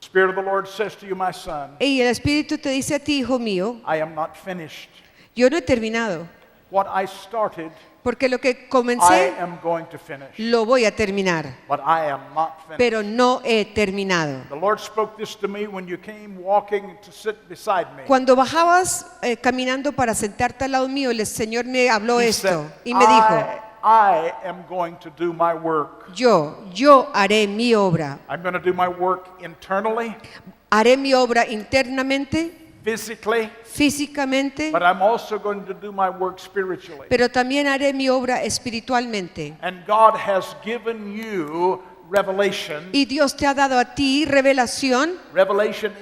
Spirit of the Lord says to you, my son, Y el Espíritu te dice a ti, hijo mío, I am not finished. yo no he terminado, What I started, porque lo que I comencé am going to finish. lo voy a terminar, But I am not finished. pero no he terminado. The Lord spoke this to me when you came walking to sit beside me. Cuando bajabas caminando para sentarte al lado mío, el Señor me habló He esto said, y me dijo, I am going to do my work. yo haré mi obra. I'm going to do my work internally, Haré mi obra internamente, physically, físicamente, but I'm also going to do my work spiritually. pero también haré mi obra espiritualmente. And God has given you revelation. Y Dios te ha dado a ti revelación, Revelation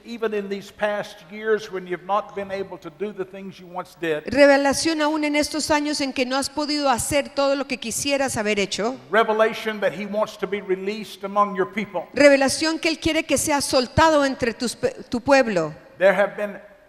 even in these past years when you've not been able to do the things you once did. revelación aún en estos años en que no has podido hacer todo lo que quisieras haber hecho. Revelation that He wants to be released among your people. Revelación que Él quiere que sea soltado entre tu pueblo.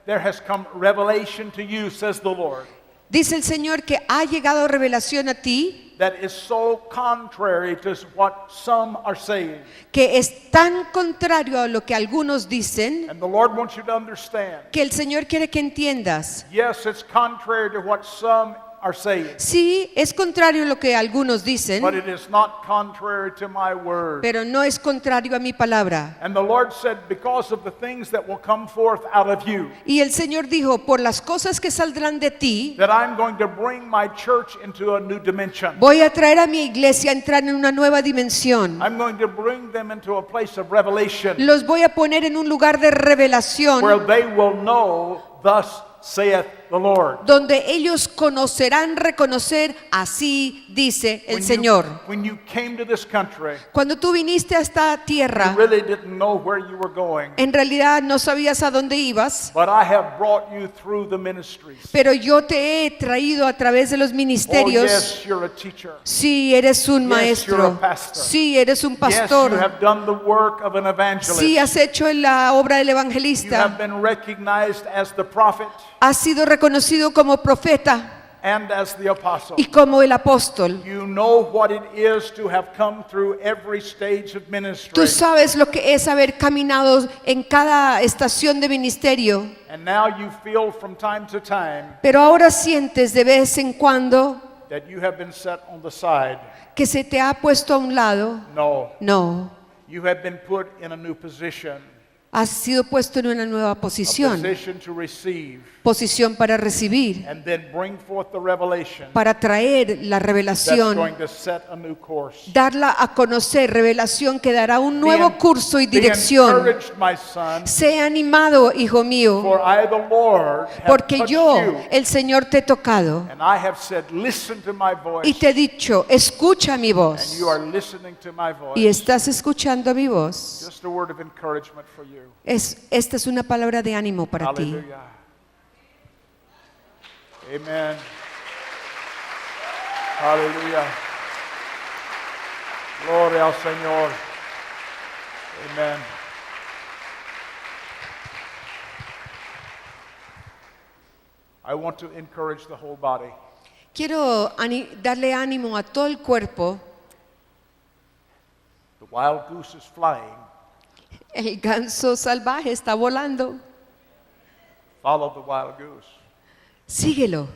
There has come revelation to you, says the Lord, Dice el Señor que ha llegado revelación a ti that is so contrary to what some are saying. que es tan contrario a lo que algunos dicen And the Lord wants you to understand. que el Señor quiere que entiendas. Yes, it's contrary to what some are saying, Sí, es contrario a lo que algunos dicen, but it is not contrary to my word. pero no es contrario a mi palabra. And the Lord said, because of the things that will come forth out of you, Y el Señor dijo, por las cosas que saldrán de ti, that I'm going to bring my church into a new dimension. voy a traer a mi iglesia a entrar en una nueva dimensión. I'm going to bring them into a place of revelation Los voy a poner en un lugar de where revelación they will know, thus saith the Lord. donde ellos conocerán, reconocer, así dice el Señor. When you came to this country, Cuando tú viniste a esta you tierra, really didn't know where you were going, en realidad no sabías a dónde ibas, but I have brought you through the ministries. pero yo te he traído a través de los Oh ministerios. yes, you're a teacher. Sí, eres un Yes, you're a maestro. pastor. Sí, eres un Yes, you pastor. have done the work of an evangelist. Sí, has hecho la obra del You have evangelista. been recognized as the prophet Has sido reconocido como profeta and as the apostle. y como el apóstol. You know what it is to have come through every stage of ministry. Tú sabes lo que es haber caminado en cada estación de ministerio, And now you feel from time to time pero ahora sientes de vez en cuando that you have been set on the side. que se te ha puesto a un lado. No, No, you have been put in a new position. has sido puesto en una nueva A posición, position to receive posición para recibir, and then bring forth the revelation para traer la that's revelación, going to set a new course. darla a conocer, revelación que dará un Be nuevo en- curso y be dirección. encouraged, my son, Sé animado, hijo mío, for I, the Lord, have porque touched yo, you, el Señor, te he tocado and I have said, listen to my voice, y te he dicho, escucha mi and voz. you are listening to my voice. Y estás escuchando mi voz. Just a word of encouragement for you. Esta es una palabra de ánimo para ti. Hallelujah. Amen. Aleluya. Gloria al Señor. Amen. I want to encourage the whole body. Quiero darle ánimo a todo el cuerpo. The wild goose is flying. El ganso salvaje está volando. Follow the wild goose. Síguelo.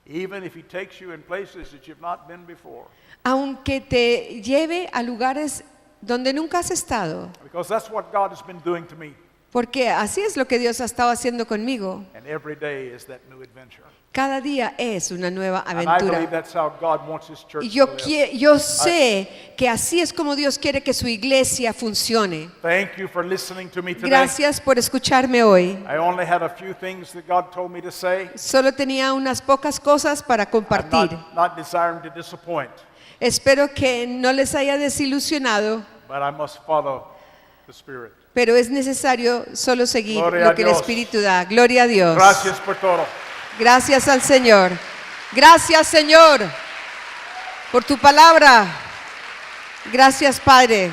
Even if he takes you in places that you've not been before. Aunque te lleve a lugares donde nunca has estado. Because that's what God has been doing to me. Porque así es lo que Dios ha estado haciendo conmigo. And every day is that new adventure. Cada día es una nueva And I believe aventura. that's how God wants His church Y to live. yo sé que así es como Dios quiere que su iglesia funcione. Thank you for listening to me today. Gracias por escucharme hoy. I only had a few things that God told me to say. Solo tenía unas pocas cosas para I'm compartir. not desiring to disappoint, Espero que no les haya desilusionado, but I must follow the Spirit. pero es necesario solo seguir Gloria lo a que el Dios. Espíritu da. Gloria a Dios. Gracias por todo. Gracias al Señor. Gracias, Señor, por tu palabra. Gracias, Padre.